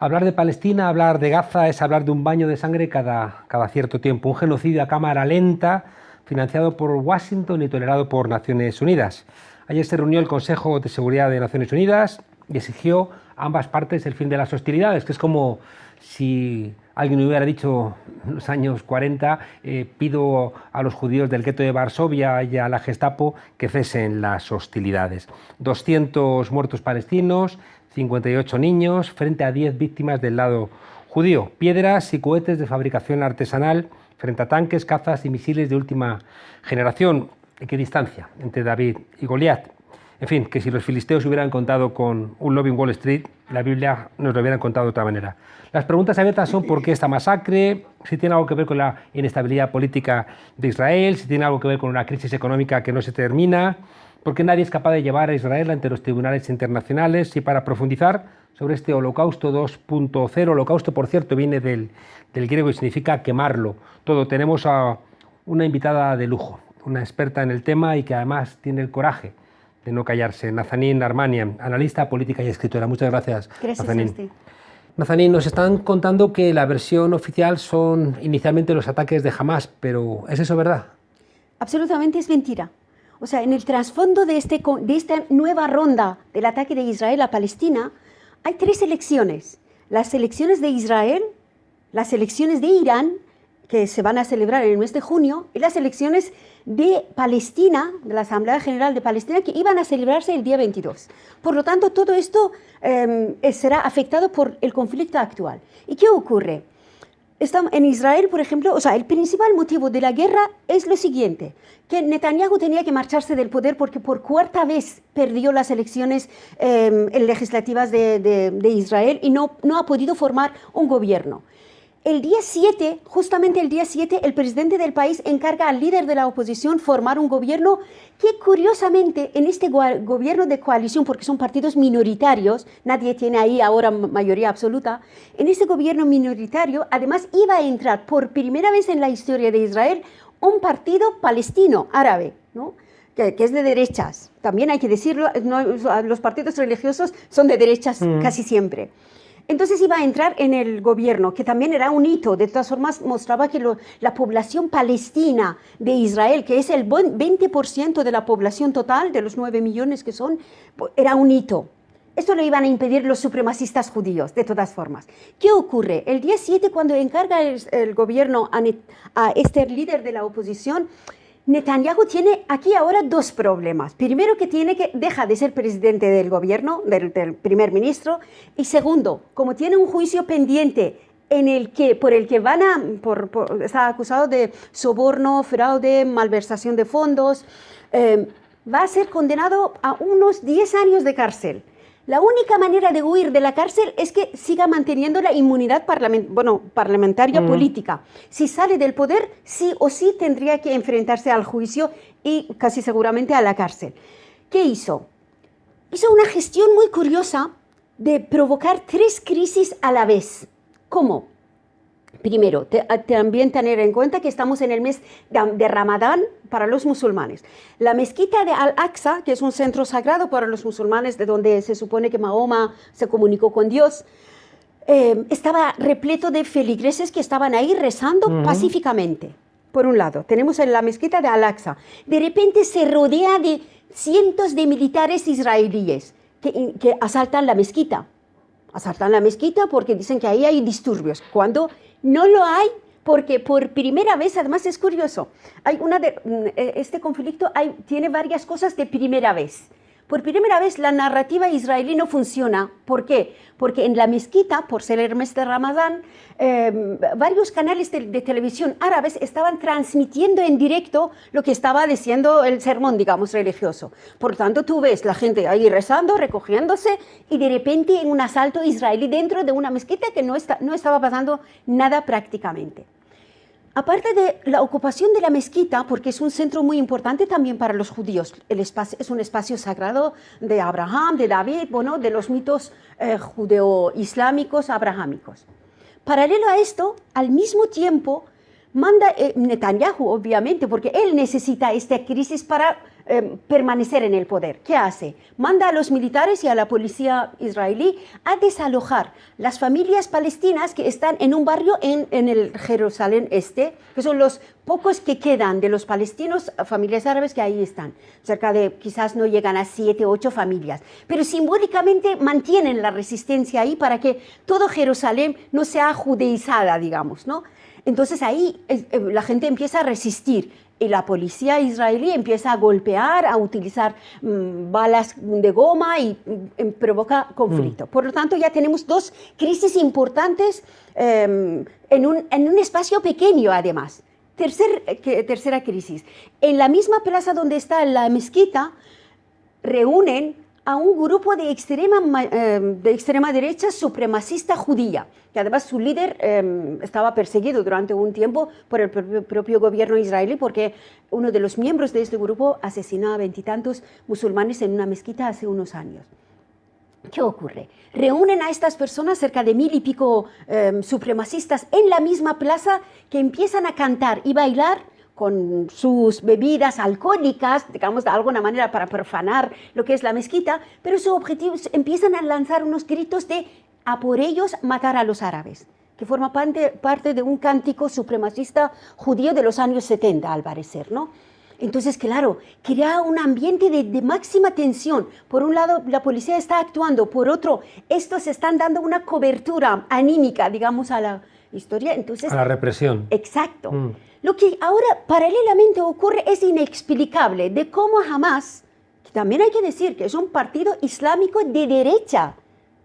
Hablar de Palestina, hablar de Gaza, es hablar de un baño de sangre cada cierto tiempo. Un genocidio a cámara lenta, financiado por Washington y tolerado por Naciones Unidas. Ayer se reunió el Consejo de Seguridad de Naciones Unidas y exigió a ambas partes el fin de las hostilidades, que es como si alguien hubiera dicho en los años 40, pido a los judíos del gueto de Varsovia y a la Gestapo que cesen las hostilidades. 200 muertos palestinos, 58 niños, frente a 10 víctimas del lado judío. Piedras y cohetes de fabricación artesanal frente a tanques, cazas y misiles de última generación. ¿Qué distancia entre David y Goliat? En fin, que si los filisteos hubieran contado con un lobby en Wall Street, la Biblia nos lo hubieran contado de otra manera. Las preguntas abiertas son por qué esta masacre, si tiene algo que ver con la inestabilidad política de Israel, si tiene algo que ver con una crisis económica que no se termina, por qué nadie es capaz de llevar a Israel ante los tribunales internacionales. Y para profundizar sobre este Holocausto 2.0, Holocausto, por cierto, viene del griego y significa quemarlo todo, tenemos a una invitada de lujo, una experta en el tema y que además tiene el coraje de no callarse. Nazanin Armanian, analista, política y escritora. Muchas gracias, Nazanin. Gracias. Nazanin, nos están contando que la versión oficial son inicialmente los ataques de Hamas, pero ¿es eso verdad? Absolutamente es mentira. O sea, en el trasfondo de esta nueva ronda del ataque de Israel a Palestina, hay tres elecciones. Las elecciones de Israel, las elecciones de Irán, que se van a celebrar en el mes de junio, y las elecciones de Palestina, de la Asamblea General de Palestina, que iban a celebrarse el día 22. Por lo tanto, todo esto será afectado por el conflicto actual. ¿Y qué ocurre? En Israel, por ejemplo, el principal motivo de la guerra es lo siguiente, que Netanyahu tenía que marcharse del poder porque por cuarta vez perdió las elecciones legislativas de Israel y no ha podido formar un gobierno. El día 7, justamente el día 7, el presidente del país encarga al líder de la oposición formar un gobierno que curiosamente en este gobierno de coalición, porque son partidos minoritarios, nadie tiene ahí ahora mayoría absoluta, en este gobierno minoritario además iba a entrar por primera vez en la historia de Israel un partido palestino árabe, ¿no? que es de derechas. También hay que decirlo, los partidos religiosos son de derechas casi siempre. Entonces iba a entrar en el gobierno, que también era un hito. De todas formas, mostraba que la población palestina de Israel, que es el 20% de la población total, de los 9 millones que son, era un hito. Esto lo iban a impedir los supremacistas judíos, de todas formas. ¿Qué ocurre? El día 7, cuando encarga el gobierno a este líder de la oposición, Netanyahu tiene aquí ahora dos problemas. Primero, que deja de ser presidente del gobierno, del primer ministro. Y segundo, como tiene un juicio pendiente por el que está acusado de soborno, fraude, malversación de fondos, va a ser condenado a unos 10 años de cárcel. La única manera de huir de la cárcel es que siga manteniendo la inmunidad parlamentaria política. Si sale del poder, sí o sí tendría que enfrentarse al juicio y casi seguramente a la cárcel. ¿Qué hizo? Hizo una gestión muy curiosa de provocar 3 crisis a la vez. ¿Cómo? Primero, también tener en cuenta que estamos en el mes de Ramadán para los musulmanes. La mezquita de Al-Aqsa, que es un centro sagrado para los musulmanes, de donde se supone que Mahoma se comunicó con Dios, estaba repleto de feligreses que estaban ahí rezando pacíficamente. Por un lado, tenemos en la mezquita de Al-Aqsa. De repente se rodea de cientos de militares israelíes que asaltan la mezquita. Asaltan la mezquita porque dicen que ahí hay disturbios, cuando no lo hay, porque por primera vez, además es curioso, este conflicto tiene varias cosas de primera vez. Por primera vez la narrativa israelí no funciona. ¿Por qué? Porque en la mezquita, por ser el mes de Ramadán, varios canales de televisión árabes estaban transmitiendo en directo lo que estaba diciendo el sermón, digamos, religioso. Por lo tanto, tú ves la gente ahí rezando, recogiéndose, y de repente un asalto israelí dentro de una mezquita que no estaba pasando nada prácticamente. Aparte de la ocupación de la mezquita, porque es un centro muy importante también para los judíos, es un espacio sagrado de Abraham, de David, de los mitos judeo-islámicos abrahámicos. Paralelo a esto, al mismo tiempo, manda Netanyahu, obviamente, porque él necesita esta crisis para permanecer en el poder. ¿Qué hace? Manda a los militares y a la policía israelí a desalojar las familias palestinas que están en un barrio en el Jerusalén Este, que son los pocos que quedan de los palestinos, familias árabes que ahí están. Cerca de, quizás no llegan a 7 o 8 familias, pero simbólicamente mantienen la resistencia ahí para que todo Jerusalén no sea judeizada, digamos, ¿no? Entonces ahí la gente empieza a resistir y la policía israelí empieza a golpear, a utilizar balas de goma y provoca conflicto. Por lo tanto, ya tenemos dos crisis importantes en un espacio pequeño, además. Tercera crisis. En la misma plaza donde está la mezquita, reúnen a un grupo de extrema derecha supremacista judía, que además su líder estaba perseguido durante un tiempo por el propio gobierno israelí, porque uno de los miembros de este grupo asesinó a 20 y tantos musulmanes en una mezquita hace unos años. ¿Qué ocurre? Reúnen a estas personas, cerca de 1000 y pico supremacistas, en la misma plaza, que empiezan a cantar y bailar con sus bebidas alcohólicas, digamos de alguna manera para profanar lo que es la mezquita, pero su objetivo es, empiezan a lanzar unos gritos de a por ellos matar a los árabes, que forma parte de un cántico supremacista judío de los años 70, al parecer, ¿no? Entonces, claro, crea un ambiente de máxima tensión. Por un lado, la policía está actuando, por otro, estos están dando una cobertura anímica, digamos, a la historia. Entonces, a la represión. Exacto. Lo que ahora paralelamente ocurre es inexplicable de cómo Hamas, que también hay que decir que es un partido islámico de derecha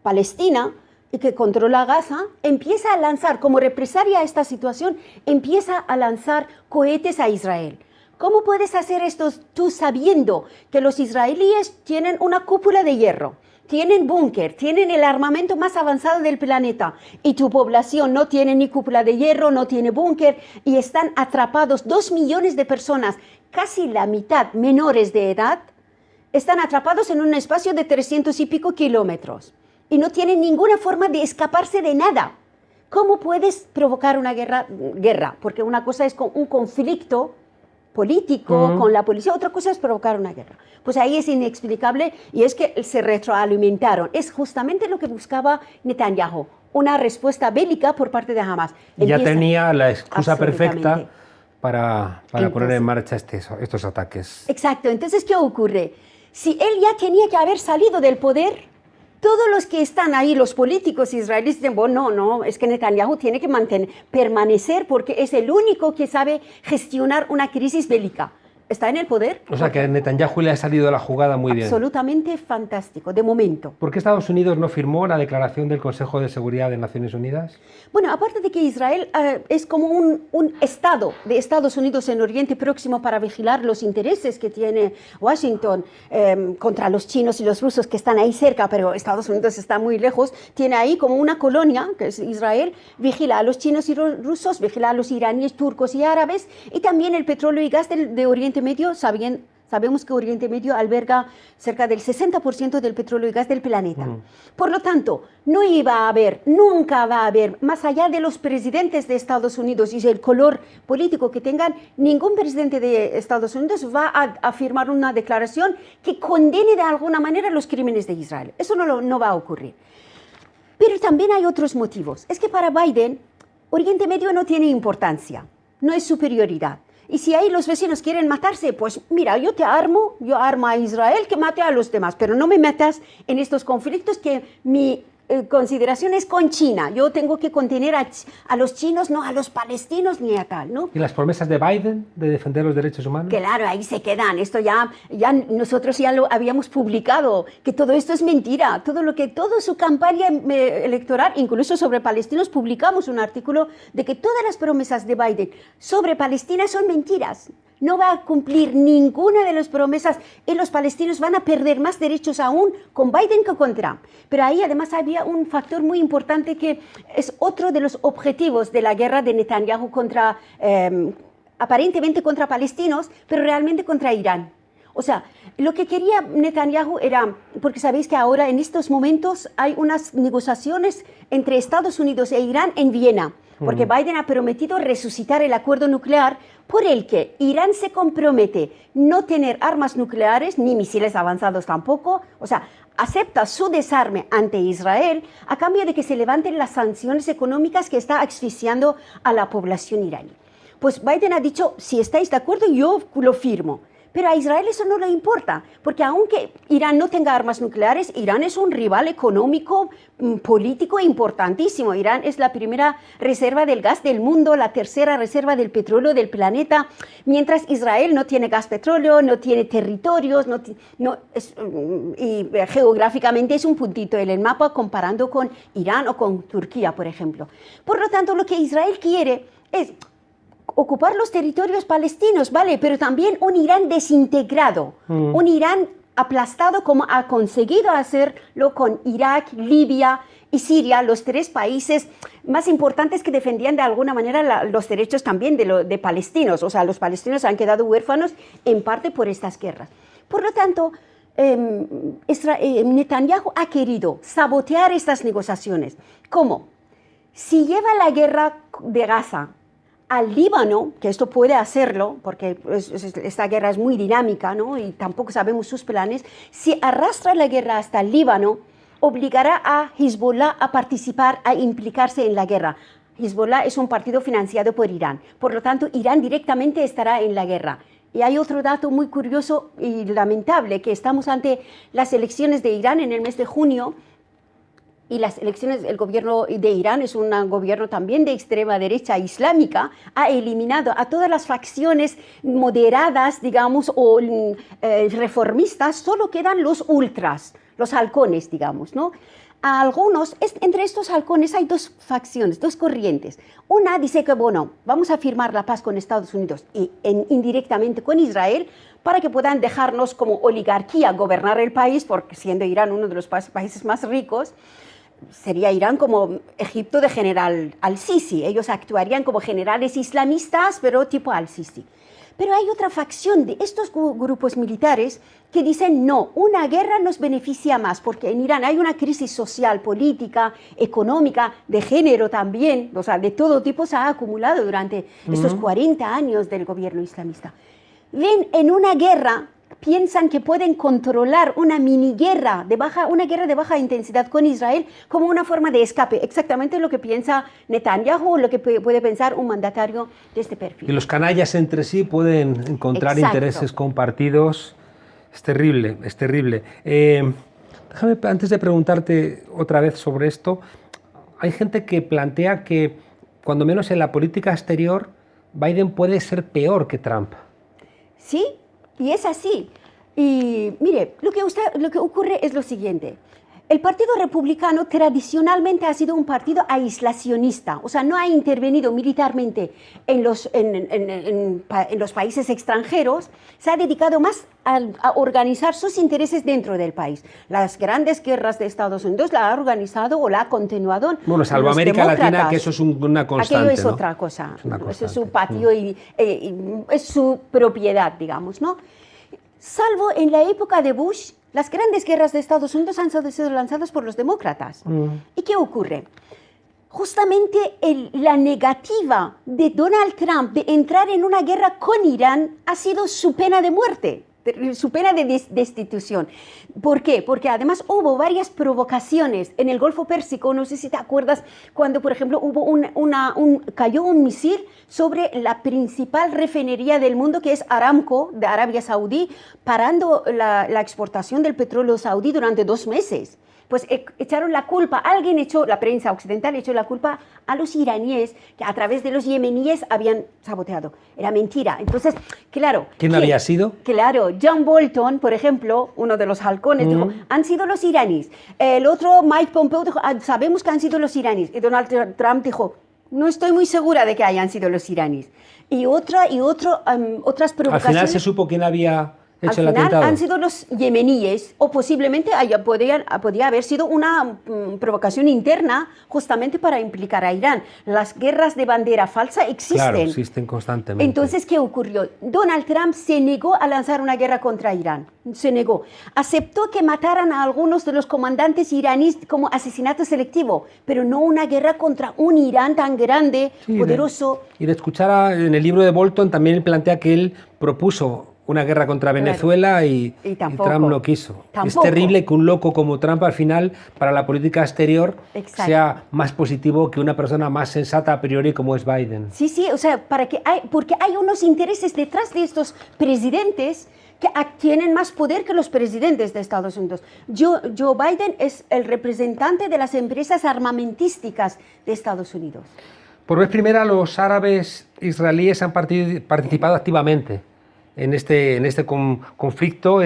palestina y que controla Gaza, empieza a lanzar, como represalia a esta situación, empieza a lanzar cohetes a Israel. ¿Cómo puedes hacer esto tú sabiendo que los israelíes tienen una cúpula de hierro? Tienen búnker, tienen el armamento más avanzado del planeta y tu población no tiene ni cúpula de hierro, no tiene búnker y están atrapados 2 millones de personas, casi la mitad menores de edad, están atrapados en un espacio de 300 y pico kilómetros y no tienen ninguna forma de escaparse de nada. ¿Cómo puedes provocar una guerra? Porque una cosa es un conflicto político con la policía, otra cosa es provocar una guerra. Pues ahí es inexplicable y es que se retroalimentaron. Es justamente lo que buscaba Netanyahu, una respuesta bélica por parte de Hamas. Ya tenía la excusa perfecta para poner en marcha estos ataques. Exacto. Entonces, ¿qué ocurre? Si él ya tenía que haber salido del poder, todos los que están ahí, los políticos israelíes, dicen, bueno, no, es que Netanyahu tiene que permanecer porque es el único que sabe gestionar una crisis bélica. Está en el poder. O sea que a Netanyahu le ha salido la jugada muy bien. Absolutamente fantástico, de momento. ¿Por qué Estados Unidos no firmó la declaración del Consejo de Seguridad de Naciones Unidas? Bueno, aparte de que Israel es como un estado de Estados Unidos en Oriente Próximo para vigilar los intereses que tiene Washington contra los chinos y los rusos que están ahí cerca, pero Estados Unidos está muy lejos, tiene ahí como una colonia, que es Israel, vigila a los chinos y rusos, vigila a los iraníes, turcos y árabes, y también el petróleo y gas de Oriente Medio. Sabemos que Oriente Medio alberga cerca del 60% del petróleo y gas del planeta. Por lo tanto, no iba a haber, nunca va a haber, más allá de los presidentes de Estados Unidos y el color político que tengan, ningún presidente de Estados Unidos va a firmar una declaración que condene de alguna manera los crímenes de Israel. Eso no va a ocurrir. Pero también hay otros motivos. Es que para Biden, Oriente Medio no tiene importancia, no es superioridad. Y si ahí los vecinos quieren matarse, pues mira, yo armo a Israel que mate a los demás, pero no me metas en estos conflictos que mi consideración es con China. Yo tengo que contener a los chinos, no a los palestinos ni a tal, ¿no? ¿Y las promesas de Biden de defender los derechos humanos? Claro, ahí se quedan. Esto ya nosotros ya lo habíamos publicado, que todo esto es mentira. Toda su campaña electoral, incluso sobre palestinos, publicamos un artículo de que todas las promesas de Biden sobre Palestina son mentiras. No va a cumplir ninguna de las promesas y los palestinos van a perder más derechos aún con Biden que con Trump. Pero ahí además había un factor muy importante que es otro de los objetivos de la guerra de Netanyahu aparentemente contra palestinos, pero realmente contra Irán. O sea, lo que quería Netanyahu era, porque sabéis que ahora en estos momentos hay unas negociaciones entre Estados Unidos e Irán en Viena, porque Biden ha prometido resucitar el acuerdo nuclear por el que Irán se compromete no tener armas nucleares ni misiles avanzados tampoco, o sea, acepta su desarme ante Israel a cambio de que se levanten las sanciones económicas que está asfixiando a la población iraní. Pues Biden ha dicho, si estáis de acuerdo, yo lo firmo. Pero a Israel eso no le importa, porque aunque Irán no tenga armas nucleares, Irán es un rival económico, político importantísimo. Irán es la primera reserva del gas del mundo, la tercera reserva del petróleo del planeta, mientras Israel no tiene gas, petróleo, no tiene territorios, y geográficamente es un puntito en el mapa comparando con Irán o con Turquía, por ejemplo. Por lo tanto, lo que Israel quiere es ocupar los territorios palestinos, ¿vale? Pero también un Irán desintegrado, un Irán aplastado como ha conseguido hacerlo con Irak, Libia y Siria, los tres países más importantes que defendían de alguna manera los derechos también de palestinos. O sea, los palestinos han quedado huérfanos en parte por estas guerras. Por lo tanto, Netanyahu ha querido sabotear estas negociaciones. ¿Cómo? Si lleva la guerra de Gaza al Líbano, que esto puede hacerlo, porque esta guerra es muy dinámica, ¿no? Y tampoco sabemos sus planes, si arrastra la guerra hasta el Líbano, obligará a Hezbollah a participar, a implicarse en la guerra. Hezbollah es un partido financiado por Irán, por lo tanto, Irán directamente estará en la guerra. Y hay otro dato muy curioso y lamentable, que estamos ante las elecciones de Irán en el mes de junio, y las elecciones, el gobierno de Irán es un gobierno también de extrema derecha islámica, ha eliminado a todas las facciones moderadas, digamos, o reformistas, solo quedan los ultras, los halcones, digamos, ¿no? A algunos, entre estos halcones hay dos facciones, dos corrientes. Una dice que, bueno, vamos a firmar la paz con Estados Unidos y indirectamente con Israel para que puedan dejarnos como oligarquía gobernar el país, porque siendo Irán uno de los países más ricos, sería Irán como Egipto de general al-Sisi. Ellos actuarían como generales islamistas, pero tipo al-Sisi. Pero hay otra facción de estos grupos militares que dicen no, una guerra nos beneficia más, porque en Irán hay una crisis social, política, económica, de género también, o sea, de todo tipo se ha acumulado durante estos 40 años del gobierno islamista. Ven en una guerra, piensan que pueden controlar una mini guerra una guerra de baja intensidad con Israel como una forma de escape, exactamente lo que piensa Netanyahu, lo que puede pensar un mandatario de este perfil. Y los canallas entre sí pueden encontrar intereses compartidos. Es terrible, es terrible. Déjame, antes de preguntarte otra vez sobre esto, hay gente que plantea que, cuando menos en la política exterior, Biden puede ser peor que Trump. Sí, y es así. Y mire, lo que ocurre es lo siguiente. El Partido Republicano tradicionalmente ha sido un partido aislacionista, o sea, no ha intervenido militarmente en los países extranjeros, se ha dedicado más a organizar sus intereses dentro del país. Las grandes guerras de Estados Unidos la ha organizado o la ha continuado. Bueno, salvo América Latina, que eso es una constante. Aquello es ¿no? otra cosa, Eso es su patio y es su propiedad, digamos, ¿no? Salvo en la época de Bush, las grandes guerras de Estados Unidos han sido lanzadas por los demócratas. ¿Y qué ocurre? Justamente la negativa de Donald Trump de entrar en una guerra con Irán ha sido su pena de muerte, su pena de destitución. ¿Por qué? Porque además hubo varias provocaciones en el Golfo Pérsico. No sé si te acuerdas cuando, por ejemplo, cayó un misil sobre la principal refinería del mundo, que es Aramco, de Arabia Saudí, parando la exportación del petróleo saudí durante 2 meses. Pues echaron la culpa, la prensa occidental echó la culpa a los iraníes, que a través de los yemeníes habían saboteado. Era mentira. Entonces, claro. ¿Quién había sido? Claro, John Bolton, por ejemplo, uno de los halcones, dijo, han sido los iraníes. El otro, Mike Pompeo, dijo, sabemos que han sido los iraníes. Y Donald Trump dijo, no estoy muy segura de que hayan sido los iraníes. Y otras provocaciones. Al final se supo quién había Al hecho el final atentado. han sido los yemeníes, o posiblemente podía haber sido una provocación interna justamente para implicar a Irán. Las guerras de bandera falsa existen. Claro, existen constantemente. Entonces, ¿qué ocurrió? Donald Trump se negó a lanzar una guerra contra Irán. Se negó. Aceptó que mataran a algunos de los comandantes iraníes como asesinato selectivo, pero no una guerra contra un Irán tan grande, Sí, poderoso. Y de escuchar en el libro de Bolton también plantea que él propuso una guerra contra Venezuela y tampoco. Trump no quiso. Tampoco. Es terrible que un loco como Trump al final para la política exterior Exacto. sea más positivo que una persona más sensata a priori como es Biden. Sí, sí, o sea, porque hay unos intereses detrás de estos presidentes que tienen más poder que los presidentes de Estados Unidos. Joe Biden es el representante de las empresas armamentísticas de Estados Unidos. Por vez primera, los árabes israelíes han participado activamente en este conflicto,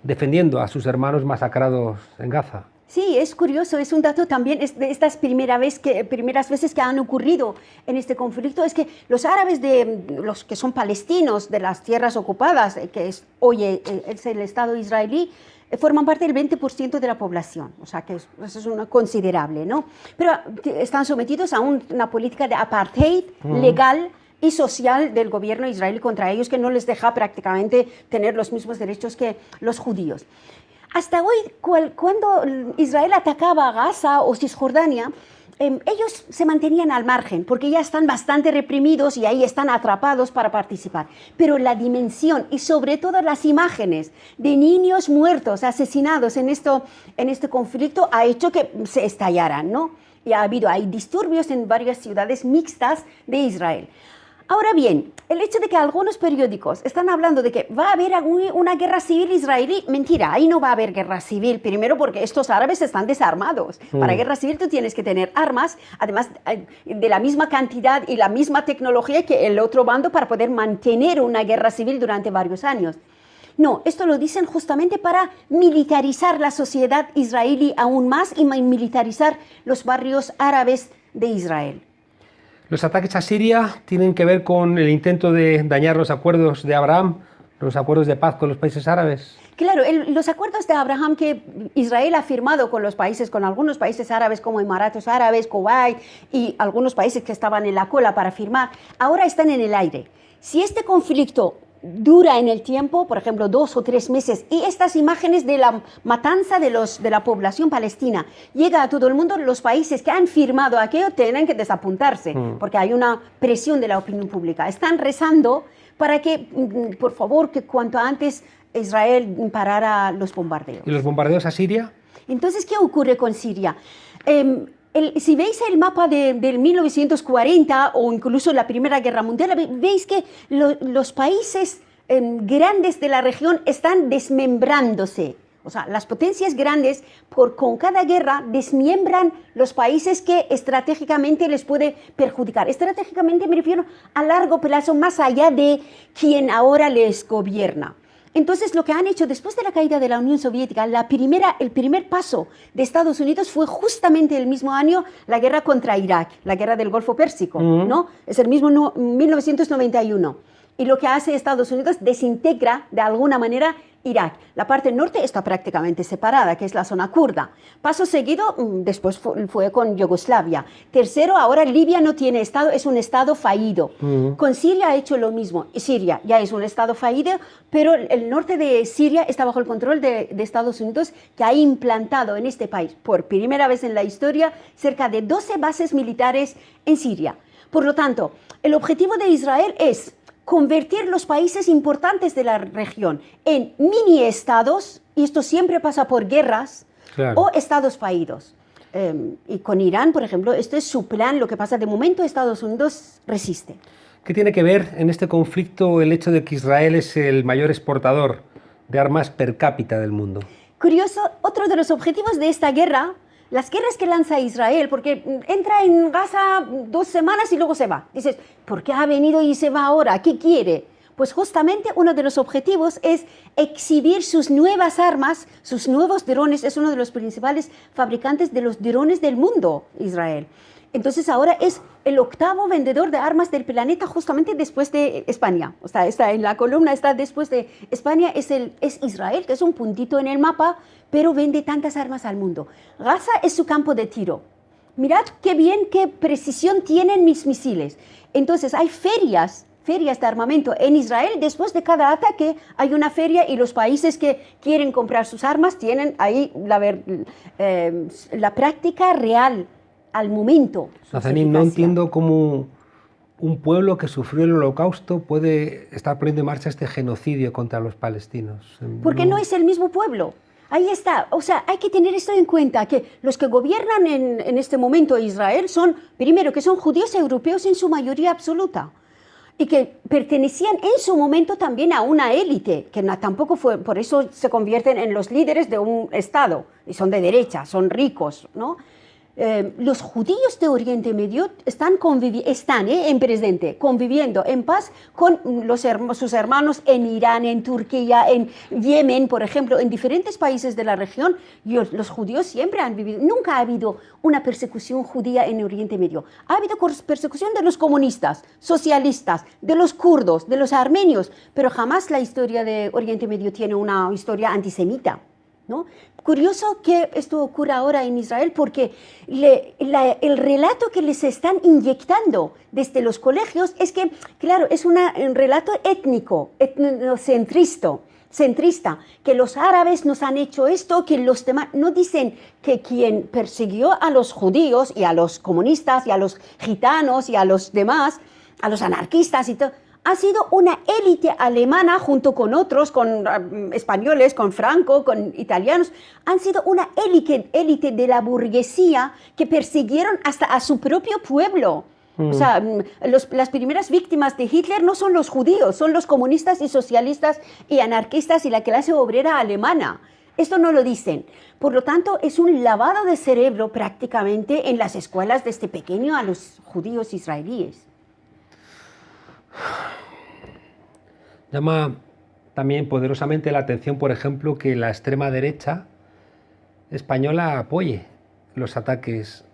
defendiendo a sus hermanos masacrados en Gaza. Sí, es curioso, es un dato también, es de estas primeras veces que han ocurrido en este conflicto, es que los árabes, los que son palestinos de las tierras ocupadas, que hoy es el Estado israelí, forman parte del 20% de la población, o sea que eso es una considerable, ¿no? Pero están sometidos a una política de apartheid legal y social del gobierno israelí contra ellos, que no les deja prácticamente tener los mismos derechos que los judíos. Hasta hoy, cuando Israel atacaba a Gaza o Cisjordania, ellos se mantenían al margen, porque ya están bastante reprimidos y ahí están atrapados para participar. Pero la dimensión y sobre todo las imágenes de niños muertos, asesinados en este conflicto, ha hecho que se estallaran, ¿no? Y hay disturbios en varias ciudades mixtas de Israel. Ahora bien, el hecho de que algunos periódicos están hablando de que va a haber una guerra civil israelí, mentira, ahí no va a haber guerra civil, primero porque estos árabes están desarmados. Para guerra civil tú tienes que tener armas, además de la misma cantidad y la misma tecnología que el otro bando para poder mantener una guerra civil durante varios años. No, esto lo dicen justamente para militarizar la sociedad israelí aún más y militarizar los barrios árabes de Israel. Los ataques a Siria tienen que ver con el intento de dañar los acuerdos de Abraham, los acuerdos de paz con los países árabes. Claro, los acuerdos de Abraham que Israel ha firmado con algunos países árabes como Emiratos Árabes, Kuwait y algunos países que estaban en la cola para firmar, ahora están en el aire. Si este conflicto dura en el tiempo, por ejemplo, 2 o 3 meses, y estas imágenes de la matanza de la población palestina llega a todo el mundo, los países que han firmado aquello tienen que desapuntarse, porque hay una presión de la opinión pública. Están rezando para que, por favor, que cuanto antes Israel parara los bombardeos. ¿Y los bombardeos a Siria? Entonces, ¿qué ocurre con Siria? Si veis el mapa del 1940 o incluso la Primera Guerra Mundial, veis que los países grandes de la región están desmembrándose. O sea, las potencias grandes con cada guerra desmiembran los países que estratégicamente les puede perjudicar. Estratégicamente me refiero a largo plazo, más allá de quien ahora les gobierna. Entonces, lo que han hecho después de la caída de la Unión Soviética, el primer paso de Estados Unidos fue justamente el mismo año la guerra contra Irak, la guerra del Golfo Pérsico, ¿no? Es el mismo 1991. Y lo que hace Estados Unidos desintegra de alguna manera Irak. La parte norte está prácticamente separada, que es la zona kurda. Paso seguido, después fue con Yugoslavia. Tercero, ahora Libia no tiene estado, es un estado fallido. Con Siria ha hecho lo mismo. Siria ya es un estado fallido, pero el norte de Siria está bajo el control de Estados Unidos, que ha implantado en este país, por primera vez en la historia, cerca de 12 bases militares en Siria. Por lo tanto, el objetivo de Israel es convertir los países importantes de la región en mini-estados, y esto siempre pasa por guerras, claro, o estados fallidos. Y con Irán, por ejemplo, este es su plan. Lo que pasa de momento, Estados Unidos resiste. ¿Qué tiene que ver en este conflicto el hecho de que Israel es el mayor exportador de armas per cápita del mundo? Curioso, otro de los objetivos de esta guerra, las guerras que lanza Israel, porque entra en Gaza 2 semanas y luego se va. Dices, ¿por qué ha venido y se va ahora? ¿Qué quiere? Pues justamente uno de los objetivos es exhibir sus nuevas armas, sus nuevos drones. Es uno de los principales fabricantes de los drones del mundo, Israel. Entonces ahora es el 8º vendedor de armas del planeta justamente después de España. O sea, está en la columna, está después de España, es Israel, que es un puntito en el mapa, pero vende tantas armas al mundo. Gaza es su campo de tiro. Mirad qué bien, qué precisión tienen mis misiles. Entonces hay ferias de armamento en Israel. Después de cada ataque hay una feria y los países que quieren comprar sus armas tienen ahí la práctica real al momento. Nazanin, no entiendo cómo un pueblo que sufrió el Holocausto puede estar poniendo en marcha este genocidio contra los palestinos. Porque no es el mismo pueblo. Ahí está. O sea, hay que tener esto en cuenta, que los que gobiernan en este momento Israel son, primero, que son judíos europeos en su mayoría absoluta y que pertenecían en su momento también a una élite, que tampoco fue, por eso se convierten en los líderes de un Estado, y son de derecha, son ricos, ¿no? Los judíos de Oriente Medio están en presente, conviviendo en paz con sus hermanos en Irán, en Turquía, en Yemen, por ejemplo, en diferentes países de la región. Los judíos siempre han vivido, nunca ha habido una persecución judía en Oriente Medio. Ha habido persecución de los comunistas, socialistas, de los kurdos, de los armenios, pero jamás la historia de Oriente Medio tiene una historia antisemita, ¿no? Curioso que esto ocurra ahora en Israel porque el relato que les están inyectando desde los colegios es que, claro, es un relato étnico, etnocentrista, que los árabes nos han hecho esto, que los demás no dicen que quien persiguió a los judíos y a los comunistas y a los gitanos y a los demás, a los anarquistas y todo, ha sido una élite alemana junto con otros, con españoles, con Franco, con italianos. Han sido una élite de la burguesía que persiguieron hasta a su propio pueblo. O sea, las primeras víctimas de Hitler no son los judíos, son los comunistas y socialistas y anarquistas y la clase obrera alemana. Esto no lo dicen. Por lo tanto, es un lavado de cerebro prácticamente en las escuelas desde pequeño a los judíos israelíes. Llama también poderosamente la atención, por ejemplo, que la extrema derecha española apoye los ataques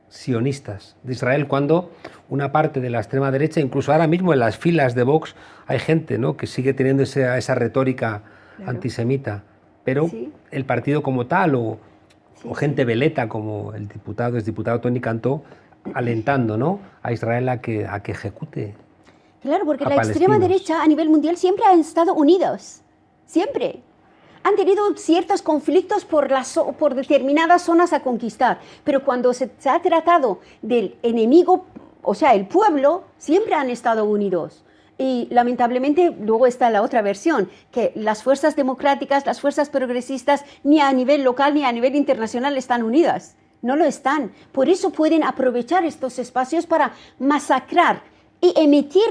sionistas de Israel, cuando una parte de la extrema derecha, incluso ahora mismo en las filas de Vox, hay gente, ¿no?, que sigue teniendo esa retórica antisemita, pero el partido como tal o gente veleta como el exdiputado Toni Cantó, alentando, ¿no?, a Israel a que ejecute. Claro, porque la extrema derecha a nivel mundial siempre han estado unidos, siempre. Han tenido ciertos conflictos por determinadas zonas a conquistar, pero cuando se ha tratado del enemigo, o sea, el pueblo, siempre han estado unidos. Y lamentablemente luego está la otra versión, que las fuerzas democráticas, las fuerzas progresistas, ni a nivel local ni a nivel internacional están unidas. No lo están. Por eso pueden aprovechar estos espacios para masacrar y emitir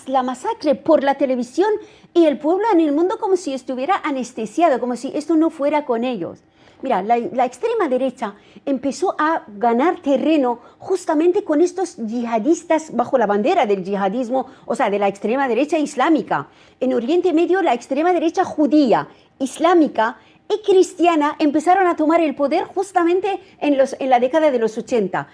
la masacre por la televisión y el pueblo en el mundo como si estuviera anestesiado, como si esto no fuera con ellos. Mira, la extrema derecha empezó a ganar terreno justamente con estos yihadistas bajo la bandera del yihadismo, o sea, de la extrema derecha islámica. En Oriente Medio, la extrema derecha judía, islámica y cristiana empezaron a tomar el poder justamente en la década de los 80.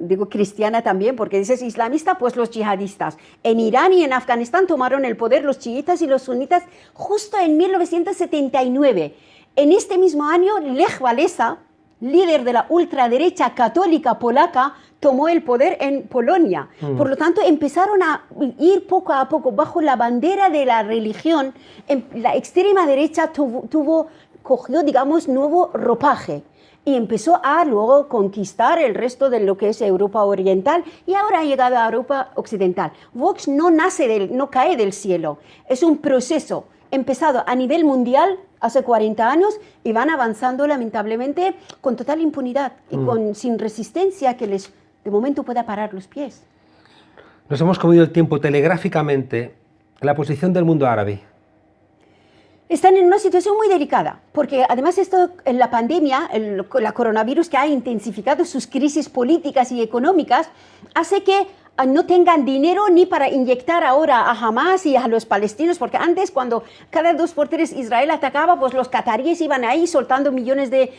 Digo cristiana también, porque dices islamista, pues los yihadistas. En Irán y en Afganistán tomaron el poder los chiitas y los sunitas justo en 1979. En este mismo año, Lech Walesa, líder de la ultraderecha católica polaca, tomó el poder en Polonia. Por lo tanto, empezaron a ir poco a poco bajo la bandera de la religión. La extrema derecha cogió, digamos, nuevo ropaje y empezó a luego conquistar el resto de lo que es Europa Oriental y ahora ha llegado a Europa Occidental. Vox no cae del cielo, es un proceso empezado a nivel mundial hace 40 años y van avanzando lamentablemente con total impunidad y sin resistencia que les de momento pueda parar los pies. Nos hemos comido el tiempo telegráficamente. La posición del mundo árabe. Están en una situación muy delicada, porque además en la pandemia, la coronavirus que ha intensificado sus crisis políticas y económicas, hace que no tengan dinero ni para inyectar ahora a Hamas y a los palestinos, porque antes cuando cada 2 por 3 Israel atacaba, pues los cataríes iban ahí soltando millones de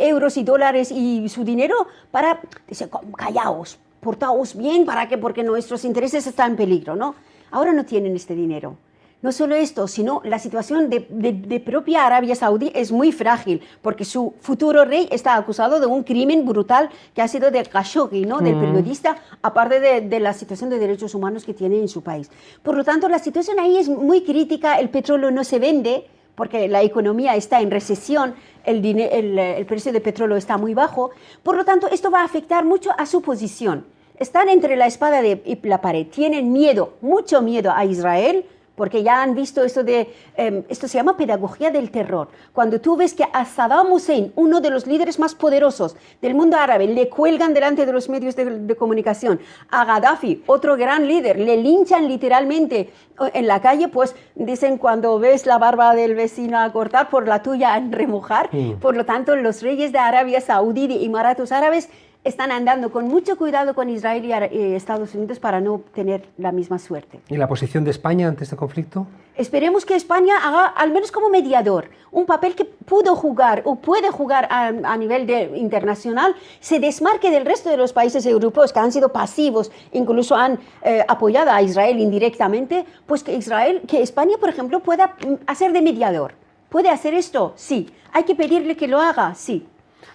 euros y dólares y su dinero para, dice, callaos, portaos bien, ¿para qué? Porque nuestros intereses están en peligro, ¿no? Ahora no tienen este dinero. No solo esto, sino la situación de propia Arabia Saudí es muy frágil, porque su futuro rey está acusado de un crimen brutal que ha sido de Khashoggi, ¿no? Del periodista, aparte de la situación de derechos humanos que tiene en su país. Por lo tanto, la situación ahí es muy crítica, el petróleo no se vende, porque la economía está en recesión, el precio del petróleo está muy bajo. Por lo tanto, esto va a afectar mucho a su posición. Están entre la espada y la pared, tienen miedo, mucho miedo a Israel, porque ya han visto esto esto se llama pedagogía del terror. Cuando tú ves que a Saddam Hussein, uno de los líderes más poderosos del mundo árabe, le cuelgan delante de los medios de comunicación, a Gaddafi, otro gran líder, le linchan literalmente en la calle, pues dicen cuando ves la barba del vecino a cortar, por la tuya a remojar. Por lo tanto, los reyes de Arabia Saudí, de Emiratos Árabes, están andando con mucho cuidado con Israel y Estados Unidos para no tener la misma suerte. ¿Y la posición de España ante este conflicto? Esperemos que España haga, al menos como mediador, un papel que pudo jugar o puede jugar a nivel internacional, se desmarque del resto de los países europeos que han sido pasivos, incluso han apoyado a Israel indirectamente, pues que España, por ejemplo, pueda hacer de mediador. ¿Puede hacer esto? Sí. ¿Hay que pedirle que lo haga? Sí.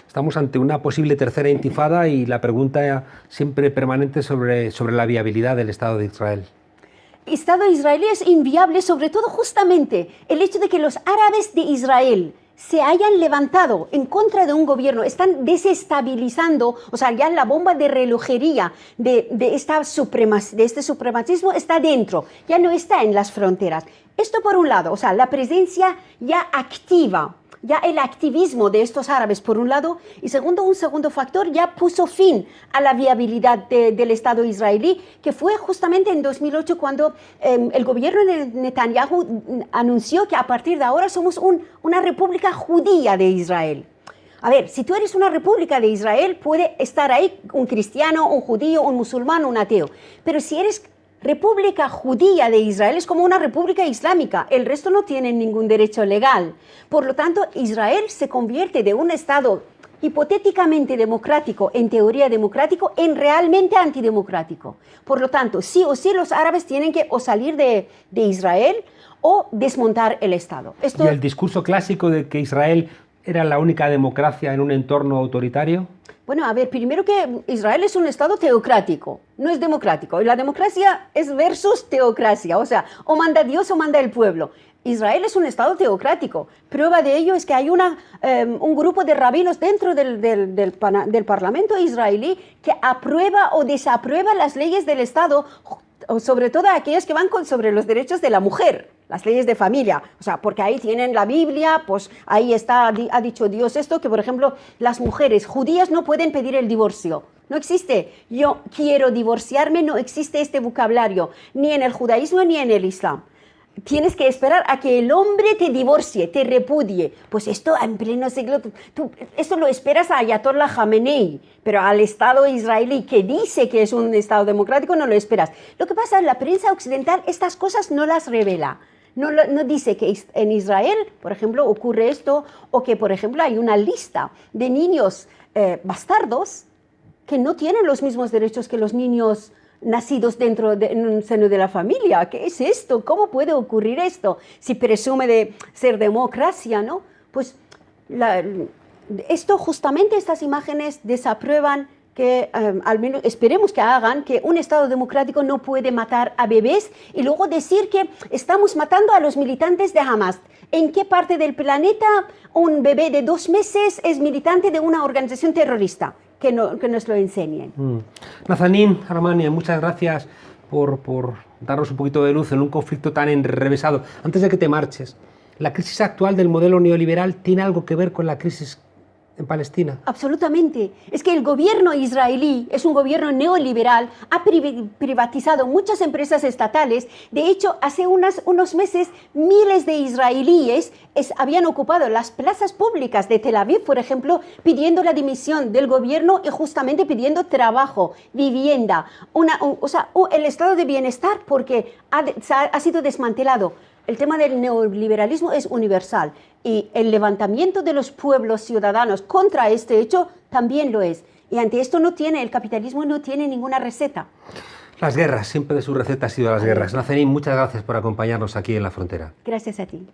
Estamos ante una posible tercera intifada y la pregunta siempre permanente sobre la viabilidad del Estado de Israel. El Estado israelí es inviable, sobre todo justamente el hecho de que los árabes de Israel se hayan levantado en contra de un gobierno, están desestabilizando, o sea, ya la bomba de relojería de este supremacismo está dentro, ya no está en las fronteras. Esto por un lado, o sea, la presencia ya activa, ya el activismo de estos árabes por un lado, y segundo, un segundo factor ya puso fin a la viabilidad del Estado israelí, que fue justamente en 2008 cuando el gobierno de Netanyahu anunció que a partir de ahora somos una república judía de Israel. A ver, si tú eres una república de Israel, puede estar ahí un cristiano, un judío, un musulmán, un ateo, pero si eres República Judía de Israel es como una república islámica, el resto no tiene ningún derecho legal. Por lo tanto, Israel se convierte de un Estado hipotéticamente democrático, en teoría democrático, en realmente antidemocrático. Por lo tanto, sí o sí los árabes tienen que o salir de Israel o desmontar el Estado. ¿Y el discurso clásico de que Israel era la única democracia en un entorno autoritario? Bueno, a ver, primero que Israel es un Estado teocrático, no es democrático. Y la democracia es versus teocracia, o sea, o manda Dios o manda el pueblo. Israel es un Estado teocrático. Prueba de ello es que hay un grupo de rabinos dentro del Parlamento israelí que aprueba o desaprueba las leyes del Estado, sobre todo aquellas que van sobre los derechos de la mujer, las leyes de familia, o sea, porque ahí tienen la Biblia, pues ahí está, ha dicho Dios esto, que por ejemplo las mujeres judías no pueden pedir el divorcio, no existe, yo quiero divorciarme, no existe este vocabulario, ni en el judaísmo ni en el islam. Tienes que esperar a que el hombre te divorcie, te repudie. Pues esto en pleno siglo, esto lo esperas a Ayatollah Khamenei, pero al Estado israelí que dice que es un Estado democrático no lo esperas. Lo que pasa es que la prensa occidental estas cosas no las revela. No dice que en Israel, por ejemplo, ocurre esto, o que, por ejemplo, hay una lista de niños bastardos que no tienen los mismos derechos que los niños nacidos en un seno de la familia. ¿Qué es esto? ¿Cómo puede ocurrir esto? Si presume de ser democracia, ¿no? Pues esto justamente, estas imágenes desaprueban que, al menos esperemos que hagan, que un Estado democrático no puede matar a bebés y luego decir que estamos matando a los militantes de Hamas. ¿En qué parte del planeta un bebé de 2 meses es militante de una organización terrorista? Que nos lo enseñen. Nazanin Armania, muchas gracias por darnos un poquito de luz en un conflicto tan enrevesado. Antes de que te marches, ¿la crisis actual del modelo neoliberal tiene algo que ver con la crisis en Palestina? Absolutamente. Es que el gobierno israelí es un gobierno neoliberal, ha privatizado muchas empresas estatales. De hecho, hace unos meses miles de israelíes habían ocupado las plazas públicas de Tel Aviv, por ejemplo, pidiendo la dimisión del gobierno y justamente pidiendo trabajo, vivienda, el estado de bienestar, porque ha sido desmantelado. El tema del neoliberalismo es universal y el levantamiento de los pueblos ciudadanos contra este hecho también lo es. Y ante esto el capitalismo no tiene ninguna receta. Las guerras, siempre de su receta ha sido las guerras. Nazanin, muchas gracias por acompañarnos aquí en La Frontera. Gracias a ti.